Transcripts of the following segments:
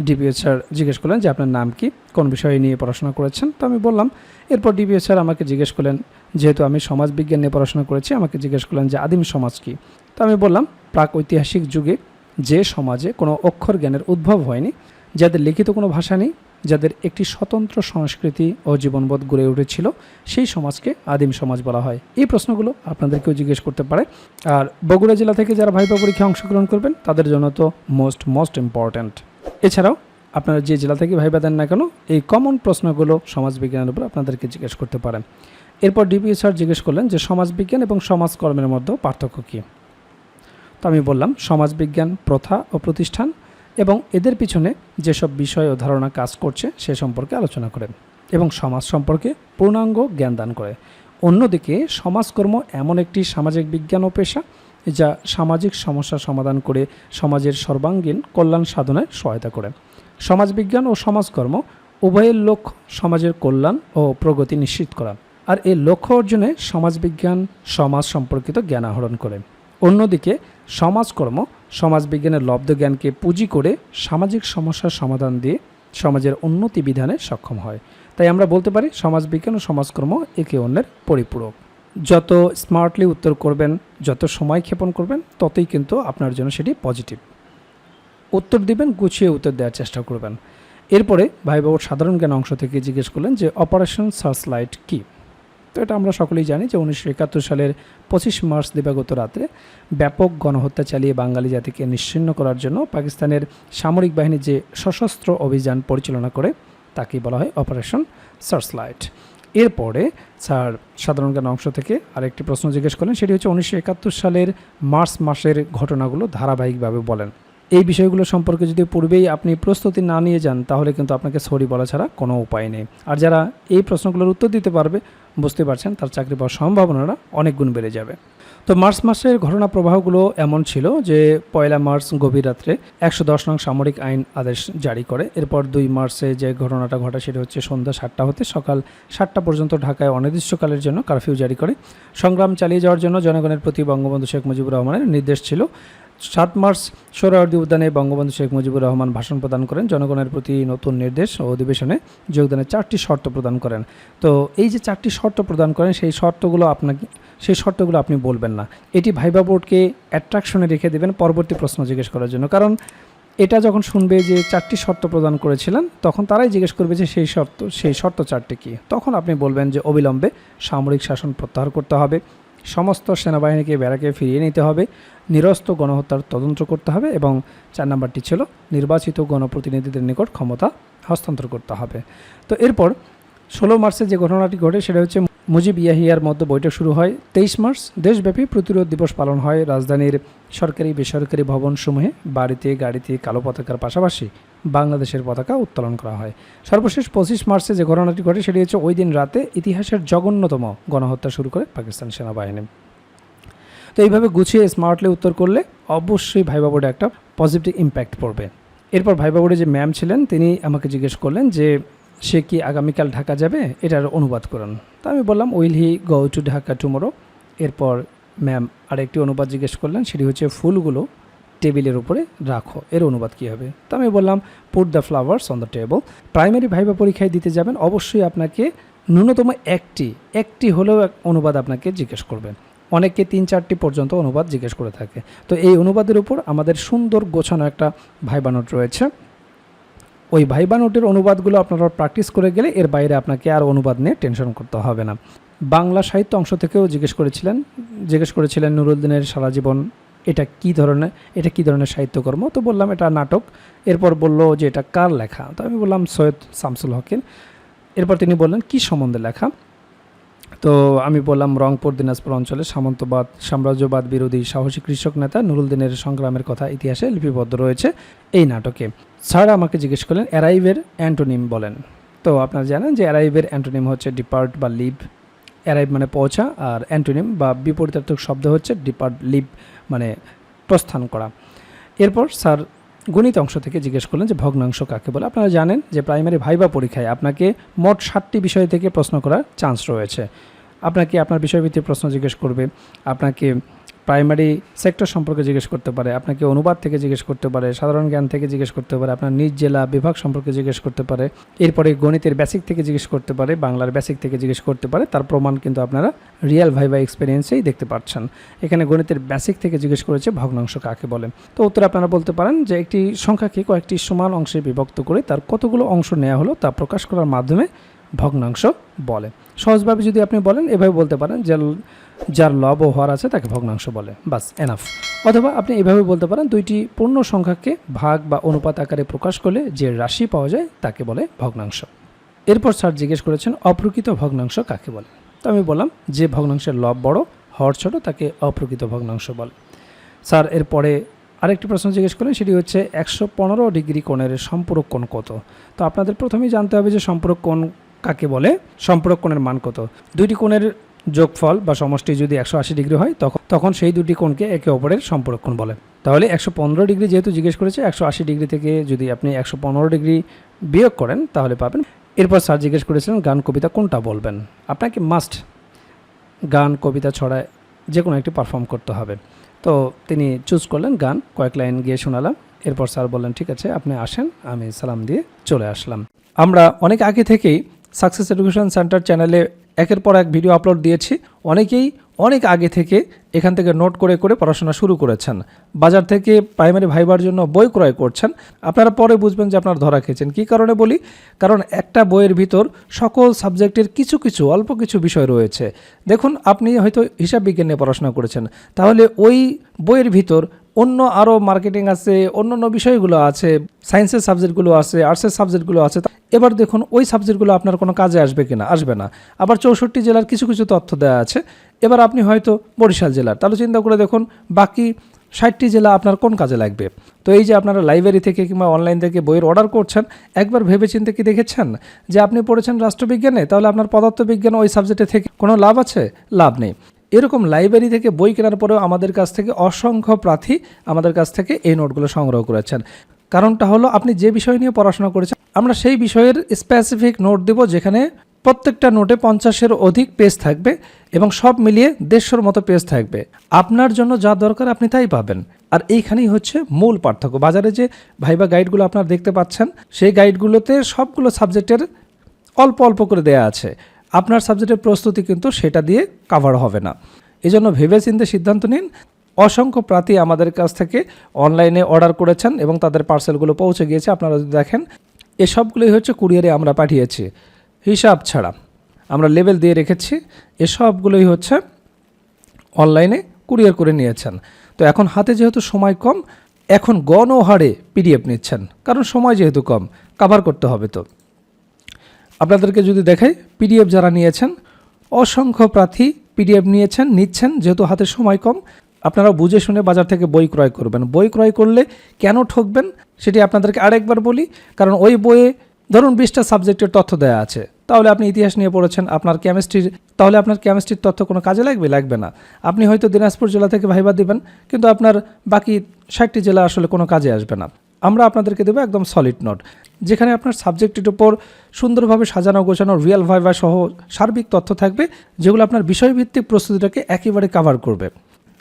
DPS sir জিজ্ঞেস করলেন যে আপনার নাম কি, কোন বিষয়ে নিয়ে পড়াশোনা করেছেন। তো আমি বললাম। এরপর ডিপিএস স্যার আমাকে জিজ্ঞেস করলেন, যেহেতু আমি সমাজবিজ্ঞান নিয়ে পড়াশোনা করেছি, আমাকে জিজ্ঞেস করলেন যে আদিম সমাজ কী। তো আমি বললাম, প্রাক ঐতিহাসিক যুগে যে সমাজে কোনো অক্ষর জ্ঞানের উদ্ভব হয়নি, যাদের লিখিত কোনো ভাষা নেই, যাদের একটি স্বতন্ত্র সংস্কৃতি ও জীবনবোধ গড়ে উঠেছিল, সেই সমাজকে আদিম সমাজ বলা হয়। এই প্রশ্নগুলো আপনাদেরকেও জিজ্ঞেস করতে পারে। আর বগুড়া জেলা থেকে যারা ভাইভা পরীক্ষায় অংশগ্রহণ করবেন তাদের জন্য তো মোস্ট ইম্পর্ট্যান্ট। এছাড়াও আপনারা যে জেলা থেকে ভাইভা দেন না কেন, এই কমন প্রশ্নগুলো সমাজবিজ্ঞানের উপর আপনাদেরকে জিজ্ঞেস করতে পারেন। এরপর ডিপিএস স্যার জিজ্ঞেস করলেন যে সমাজবিজ্ঞান এবং সমাজকর্মের মধ্যে পার্থক্য কী। তো আমি বললাম, সমাজবিজ্ঞান প্রথা ও প্রতিষ্ঠান এবং এদের পিছনে যেসব বিষয় ও ধারণা কাজ করছে সে সম্পর্কে আলোচনা করে এবং সমাজ সম্পর্কে পূর্ণাঙ্গ জ্ঞান দান করে। অন্যদিকে সমাজকর্ম এমন একটি সামাজিক বিজ্ঞান ও পেশা যা সামাজিক সমস্যা সমাধান করে সমাজের সর্বাঙ্গীন কল্যাণ সাধনায় সহায়তা করে। সমাজবিজ্ঞান ও সমাজকর্ম উভয়ের লক্ষ্য সমাজের কল্যাণ ও প্রগতি নিশ্চিত করা, আর এই লক্ষ্য অর্জনে সমাজবিজ্ঞান সমাজ সম্পর্কিত জ্ঞান আহরণ করে। অন্যদিকে সমাজকর্ম সমাজবিজ্ঞানের লব্ধ জ্ঞানকে পুঁজি করে সামাজিক সমস্যার সমাধান দিয়ে সমাজের উন্নতি বিধানে সক্ষম হয়। তাই আমরা বলতে পারি সমাজবিজ্ঞান ও সমাজকর্ম একে অন্যের পরিপূরক। যত স্মার্টলি উত্তর করবেন, যত সময় ক্ষেপণ করবেন, ততই কিন্তু আপনার জন্য সেটি পজিটিভ। উত্তর দিবেন, গুছিয়ে উত্তর দেওয়ার চেষ্টা করবেন। এরপরে ভাইবাবুর সাধারণ জ্ঞান অংশ থেকে জিজ্ঞেস করলেন যে অপারেশন সার্চলাইট কী। তো এটা আমরা সকলেই জানি যে 1971 সালের 25 মার্চ দিবাগত রাত্রে ব্যাপক গণহত্যা চালিয়ে বাঙালি জাতিকে নিশ্চিহ্ন করার জন্য পাকিস্তানের সামরিক বাহিনী যে সশস্ত্র অভিযান পরিচালনা করে তাকেই বলা হয় অপারেশন সার্চলাইট। এরপরে স্যার সাধারণ জ্ঞান অংশ থেকে আরেকটি প্রশ্ন জিজ্ঞেস করলেন, সেটি হচ্ছে 1971 সালের মার্চ মাসের ঘটনাগুলো ধারাবাহিকভাবে বলেন। এই বিষয়গুলো সম্পর্কে যদি পূর্বেই আপনি প্রস্তুতি না নিয়ে যান তাহলে কিন্তু আপনাকে সরি বলা ছাড়া কোনো উপায় নেই। আর যারা এই প্রশ্নগুলোর উত্তর দিতে পারবে, বুঝতে পারছেন তার চাকরি পাওয়ার সম্ভাবনাটা অনেক গুণ বেড়ে যাবে। তো মার্চ মাসের ঘটনা প্রবাহগুলো এমন ছিল যে 1 মার্চ গভীর রাত্রে 110 নং সামরিক আইন আদেশ জারি করে। এরপর 2 মার্চে যে ঘটনাটা ঘটে সেটা হচ্ছে সন্ধ্যা 7টা হতে সকাল 7টা পর্যন্ত ঢাকায় অনির্দিষ্টকালের জন্য কারফিউ জারি করে। সংগ্রাম চালিয়ে যাওয়ার জন্য জনগণের প্রতি বঙ্গবন্ধু শেখ মুজিবুর রহমানের নির্দেশ ছিল। 7 মার্চ সোহরাওয়ার্দী উদ্যানে বঙ্গবন্ধু শেখ মুজিবুর রহমান ভাষণ প্রদান করেন, জনগণের প্রতি নতুন নির্দেশ ও অধিবেশনে যোগদানের 4টি শর্ত প্রদান করেন। তো এই যে 4টি শর্ত প্রদান করেন সেই শর্তগুলো আপনি বলবেন না। এটি ভাইভা বোর্ডকে অ্যাট্রাকশনে রেখে দেবেন পরবর্তী প্রশ্ন জিজ্ঞেস করার জন্য। কারণ এটা যখন শুনবে যে 4টি শর্ত প্রদান করেছিলেন, তখন তারাই জিজ্ঞেস করবে যে সেই শর্ত 4টি কী। তখন আপনি বলবেন যে অবিলম্বে সামরিক শাসন প্রত্যাহার করতে হবে, সমস্ত সেনাবাহিনীকে ব্যারাকে ফিরিয়ে নিতে হবে, নিরস্ত্র গণহত্যার তদন্ত করতে হবে এবং 4 নম্বরটি ছিল নির্বাচিত গণপ্রতিনিধিদের নিকট ক্ষমতা হস্তান্তর করতে হবে। তো এরপর 16 মার্চে যে ঘটনাটি ঘটে সেটা হচ্ছে মুজিব ইয়াহিয়ার মধ্যে বৈঠক শুরু হয়। 23 মার্চ দেশব্যাপী প্রতিরোধ দিবস পালন হয়। রাজধানীর সরকারি বেসরকারি ভবনসমূহে বাড়িতে গাড়িতে কালো পতাকার পাশাপাশি বাংলাদেশের পতাকা উত্তোলন করা হয়। সর্বশেষ 25 মার্চে যে ঘটনাটি ঘটে সেটি হচ্ছে ওই দিন রাতে ইতিহাসের জঘন্যতম গণহত্যা শুরু করে পাকিস্তান সেনাবাহিনী। তো এইভাবে গুছিয়ে স্মার্টলি উত্তর করলে অবশ্যই ভাইভা বোর্ডে একটা পজিটিভ ইম্প্যাক্ট পড়বে। এরপর ভাইভা বোর্ডে যে ম্যাম ছিলেন তিনি আমাকে জিজ্ঞেস করলেন যে সে কি আগামীকাল ঢাকা যাবে, এটার অনুবাদ করুন। তো আমি বললাম will he go to Dhaka tomorrow. এরপর ম্যাম আরেকটি অনুবাদ জিজ্ঞেস করলেন, সেটি হচ্ছে ফুলগুলো টেবিলের উপরে রাখো, এর অনুবাদ কী হবে। তো আমি বললাম put the flowers on the table. Primary viva পরীক্ষায় দিতে যাবেন, অবশ্যই আপনাকে ন্যূনতম একটি হলেও অনুবাদ আপনাকে জিজ্ঞেস করবেন। অনেকে 3-4টি পর্যন্ত অনুবাদ জিজ্ঞেস করে থাকে। তো এই অনুবাদের উপর আমাদের সুন্দর গোছানো একটা ভাইভা নোট রয়েছে। ওই ভাইভা নোটের অনুবাদগুলো আপনারা প্র্যাকটিস করে গেলে এর বাইরে আপনাকে আর অনুবাদ নিয়ে টেনশন করতে হবে না। বাংলা সাহিত্য অংশ থেকেও জিজ্ঞেস করেছিলেন নুরুদ্দিনের সারা জীবন এটা কি ধরনের সাহিত্যকর্ম। তো বললাম এটা নাটক। এরপর বলল যে এটা কার লেখা। তো আমি বললাম সৈয়দ শামসুল হকের। এরপর তিনি বললেন কি সম্বন্ধে লেখা। তো আমি বললাম রংপুর দিনাজপুর অঞ্চলে সাম্রাজ্যবাদ বিরোধী সাহসী কৃষক নেতা নুরুদ্দিনের সংগ্রামের কথা ইতিহাসে লিপিবদ্ধ রয়েছে এই নাটকে। স্যার আমাকে জিজ্ঞেস করলেন অ্যারাইভের অ্যান্টোনিম বলেন। তো আপনারা জানেন যে অ্যারাইভের অ্যান্টোনিম হচ্ছে ডিপার্ট বা লিভ। অ্যারাইভ মানে পৌঁছা, আর অ্যান্টোনিম বা বিপরীতার্থক শব্দ হচ্ছে ডিপার্ট লিভ মানে প্রস্থান করা। এরপর স্যার গণিত অংশ থেকে জিজ্ঞেস করলেন যে ভগ্নাংশ কাকে বলে। আপনারা জানেন যে প্রাইমারি ভাইভা পরীক্ষায় আপনাকে মোট 7টি বিষয় থেকে প্রশ্ন করার চান্স রয়েছে। আপনাকে আপনার বিষয়ভিত্তিক প্রশ্ন জিজ্ঞেস করবে, আপনাকে প্রাইমারি সেক্টর সম্পর্কে জিজ্ঞেস করতে পারে, আপনাকে অনুবাদ থেকে জিজ্ঞেস করতে পারে, সাধারণ জ্ঞান থেকে জিজ্ঞেস করতে পারে, আপনার নিজ জেলা বিভাগ সম্পর্কে জিজ্ঞেস করতে পারে, এরপরে গণিতের বেসিক থেকে জিজ্ঞেস করতে পারে, বাংলার বেসিক থেকে জিজ্ঞেস করতে পারে। তার প্রমাণ কিন্তু আপনারা রিয়েল ভাইভা এক্সপিরিয়েন্সেই দেখতে পাচ্ছেন। এখানে গণিতের বেসিক থেকে জিজ্ঞেস করেছে ভগ্নাংশ কাকে বলে। তো উত্তরে আপনারা বলতে পারেন যে একটি সংখ্যাকে কয়েকটি সমান অংশে বিভক্ত করে তার কতগুলো অংশ নেওয়া হলো তা প্রকাশ করার মাধ্যমে ভগ্নাংশ বলে। সহজভাবে যদি আপনি বলেন এভাবে বলতে পারেন যে যার লব ও হর আছে তাকে ভগ্নাংশ বলে, বাস এনাফ। অথবা আপনি এভাবে বলতে পারেন দুইটি পূর্ণ সংখ্যাকে ভাগ বা অনুপাত আকারে প্রকাশ করলে যে রাশি পাওয়া যায় তাকে বলে ভগ্নাংশ। এরপর স্যার জিজ্ঞেস করেছেন অপ্রকৃত ভগ্নাংশ কাকে বলে। তো আমি বললাম যে ভগ্নাংশের লব বড় হর ছোট তাকে অপ্রকৃত ভগ্নাংশ বলে। স্যার এরপরে আরেকটি প্রশ্ন জিজ্ঞেস করেন, সেটি হচ্ছে 115 ডিগ্রি কোণের সম্পূরক কোণ কত। তো আপনাদের প্রথমেই জানতে হবে যে সম্পূরক কোণ কাকে বলে, সম্পূরক কোণের মান কত। দুইটি কোণের যোগফল বা সমষ্টি যদি 180 ডিগ্রি হয় তখন সেই দুটি কোণকে একে অপরের সম্পূরক কোণ বলে। তাহলে 115 ডিগ্রি যেহেতু জিজ্ঞেস করেছে, 180 ডিগ্রি থেকে যদি আপনি 115 ডিগ্রি বিয়োগ করেন তাহলে পাবেন। এরপর স্যার জিজ্ঞেস করেছিলেন গান কবিতা কোনটা বলবেন। আপনাকে মাস্ট গান কবিতা ছড়ায় যে কোনো একটি পারফর্ম করতে হবে। তো তিনি চুজ করলেন গান, কয়েক লাইন গিয়ে শোনালাম। এরপর স্যার বললেন ঠিক আছে আপনি আসেন, আমি সালাম দিয়ে চলে আসলাম। আমরা অনেক আগে থেকেই সাকসেস এডুকেশন সেন্টার চ্যানেলে একের পর এক ভিডিও আপলোড দিয়েছি। অনেকেই অনেক আগে থেকে এখান থেকে নোট করে করে পড়াশোনা শুরু করেছেন, বাজার থেকে প্রাইমারি ভাইবার জন্য বই ক্রয় করছেন। আপনারা পরে বুঝবেন যে আপনারা ধরা খেয়েছেন। কী কারণে বলি, কারণ একটা বইয়ের ভিতর সকল সাবজেক্টের কিছু কিছু অল্প কিছু বিষয় রয়েছে। দেখুন আপনি হয়তো হিসাব বিজ্ঞান নিয়ে পড়াশোনা করেছেন, তাহলে ওই বইয়ের ভিতর অন্য আরও মার্কেটিং আছে, অন্য বিষয়গুলো আছে, সায়েন্সের সাবজেক্টগুলো আছে, আর্টসের সাবজেক্টগুলো আছে। এবার দেখুন ওই সাবজেক্টগুলো আপনার কোনো কাজে আসবে কিনা, আসবে না। আবার 64 জেলার কিছু কিছু তথ্য দেওয়া আছে। এবার আপনি হয়তো বরিশাল জেলার, তাহলে চিন্তা করে দেখুন বাকি 60টি জেলা আপনার কোন কাজে লাগবে। তো এই যে আপনারা লাইব্রেরি থেকে কিংবা অনলাইন থেকে বইয়ের অর্ডার করছেন, একবার ভেবেচিন্তে কি দেখেছেন যে আপনি পড়েছেন রাষ্ট্রবিজ্ঞানে, তাহলে আপনার পদার্থবিজ্ঞান ওই সাবজেক্টে থেকে কোনো লাভ আছে? লাভ নেই। এরকম লাইব্রেরি থেকে বই কেনার পরেও আমাদের কাছ থেকে অসংখ্য প্রার্থী আমাদের কাছ থেকে এই নোটগুলো সংগ্রহ করেছেন। কারণটা হলো আপনি যে বিষয় নিয়ে পড়াশোনা করেছেন আমরা সেই বিষয়ের স্পেসিফিক নোট দেব, যেখানে প্রত্যেকটা নোটে 50-এর অধিক পেজ থাকবে এবং সব মিলিয়ে 150-র মতো পেজ থাকবে। আপনার জন্য যা দরকার আপনি তাই পাবেন। আর এইখানেই হচ্ছে মূল পার্থক্য। বাজারে যে ভাইবা গাইডগুলো আপনারা দেখতে পাচ্ছেন, সেই গাইডগুলোতে সবগুলো সাবজেক্টের অল্প অল্প করে দেয়া আছে। আপনার সাবজেক্টের প্রস্তুতি কিন্তু সেটা দিয়ে কাভার হবে না। এজন্য ভেবেচিন্তে সিদ্ধান্ত নিন। অসংখ্য প্রার্থী আমাদের কাছ থেকে অনলাইনে অর্ডার করেছেন এবং তাদের পার্সেলগুলো পৌঁছে গিয়েছে। আপনারা যদি দেখেন এসবগুলোই হচ্ছে কুরিয়ারে আমরা পাঠিয়েছি, হিসাব ছাড়া আমরা লেবেল দিয়ে রেখেছি। এসবগুলোই হচ্ছে অনলাইনে কুরিয়ার করে নিয়েছেন। তো এখন হাতে যেহেতু সময় কম, এখন গণহারে পিডিএফ নিচ্ছেন, কারণ সময় যেহেতু কম কাভার করতে হবে। তো আপনাদেরকে যদি দেখাই পিডিএফ যারা নিয়েছেন, অসংখ্য প্রার্থী পিডিএফ নিচ্ছেন যেহেতু হাতে সময় কম। আপনারা বুঝে শুনে বাজার থেকে বই ক্রয় করবেন। বই ক্রয় করলে কেন ঠকবেন সেটি আপনাদেরকে আরেকবার বলি। কারণ ওই বইয়ে ধরুন 20টা সাবজেক্টের তথ্য দেওয়া আছে, তাহলে আপনি ইতিহাস নিয়ে পড়েছেন, আপনার কেমিস্ট্রির তথ্য কোনো কাজে লাগবে না। আপনি হয়তো দিনাজপুর জেলা থেকে ভাইবা দিবেন, কিন্তু আপনার বাকি 60টি জেলা আসলে কোনো কাজে আসবে না। আমরা আপনাদেরকে দেবো একদম সলিড নোট, যেখানে আপনার সাবজেক্টের উপর সুন্দরভাবে সাজানো গোছানো রিয়েল ভাইভা সহ সার্বিক তথ্য থাকবে, যেগুলো আপনার বিষয়ভিত্তিক প্রস্তুতিটাকে একেবারে কাভার করবে।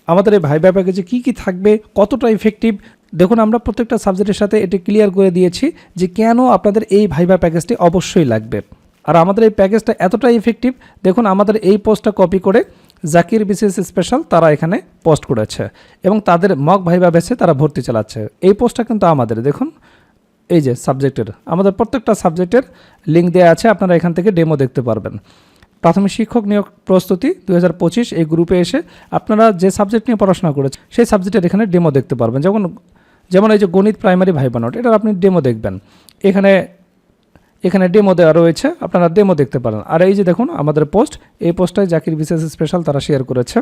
আমাদের এই ভাইভা প্যাকেজে কী কী থাকবে, কতটা ইফেক্টিভ, দেখুন আমরা প্রত্যেকটা সাবজেক্টের সাথে এটি ক্লিয়ার করে দিয়েছি যে কেন আপনাদের এই ভাইভা প্যাকেজটি অবশ্যই লাগবে। আর আমাদের এই প্যাকেজটা এতটা ইফেক্টিভ, দেখুন আমাদের এই পোস্টটা কপি করে জাকির বিসিএস স্পেশাল তারা এখানে পোস্ট করেছে এবং তাদের মক ভাইভা বেসে তারা ভর্তি চালাচ্ছে। এই পোস্টটা কিন্তু আমাদের, দেখুন এই যে সাবজেক্টের, আমাদের প্রত্যেকটা সাবজেক্টের লিঙ্ক দেওয়া আছে, আপনারা এখান থেকে ডেমো দেখতে পারবেন। প্রাথমিক শিক্ষক নিয়োগ প্রস্তুতি 2025 এই গ্রুপে এসে আপনারা যে সাবজেক্ট নিয়ে পড়াশোনা করেছেন সেই সাবজেক্টের এখানে ডেমো দেখতে পারবেন। যেমন এই যে গণিত প্রাইমারি ভাইবা নোট, এটা আপনি ডেমো দেখবেন, এখানে ডেমো দেওয়া রয়েছে, আপনারা ডেমো দেখতে পারেন। আর এই যে দেখুন আমাদের পোস্ট, এই পোস্টটায় জাকির বিসিএস স্পেশাল তারা শেয়ার করেছে।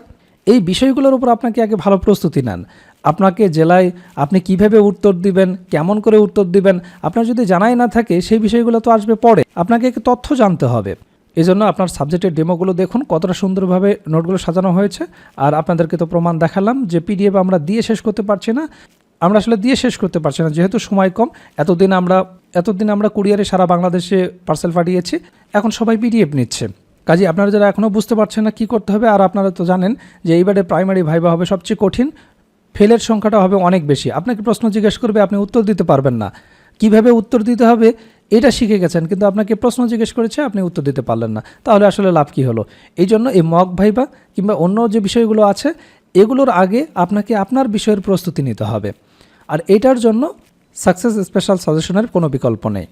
এই বিষয়গুলোর উপর আপনাকে আগে ভালো প্রস্তুতি নেন। আপনাকে জেলায় আপনি কিভাবে উত্তর দিবেন, কেমন করে উত্তর দিবেন, আপনার যদি জানাই না থাকে সেই বিষয়গুলো তো আসবে পরে, আপনাকে তথ্য জানতে হবে। এই জন্য আপনার সাবজেক্টের ডেমোগুলো দেখুন কতটা সুন্দরভাবে নোটগুলো সাজানো হয়েছে। আর আপনাদেরকে তো প্রমাণ দেখালাম যে পিডিএফ আমরা দিয়ে শেষ করতে পারছি না, যেহেতু সময় কম। এতদিন আমরা কুরিয়ারে সারা বাংলাদেশে পার্সেল পাঠিয়েছি, এখন সবাই পিডিএফ নিচ্ছে, কাজে আপনারা যারা এখনও বুঝতে পারছেন না কী করতে হবে, আর আপনারা তো জানেন যে এইবারে প্রাইমারি ভাইবা হবে সবচেয়ে কঠিন, ফেলের সংখ্যাটা হবে অনেক বেশি। আপনাকে প্রশ্ন জিজ্ঞেস করবে, আপনি উত্তর দিতে পারবেন না, কিভাবে উত্তর দিতে হবে এটা শিখে গেছেন, কিন্তু আপনাকে প্রশ্ন জিজ্ঞেস করেছে আপনি উত্তর দিতে পারলেন না, তাহলে আসলে লাভ কী হলো? এই জন্য এই মক ভাইবা কিংবা অন্য যে বিষয়গুলো আছে এগুলোর আগে আপনাকে আপনার বিষয়ের প্রস্তুতি নিতে হবে, আর এটার জন্য সাকসেস স্পেশাল সাজেশনের কোনো বিকল্প নেই।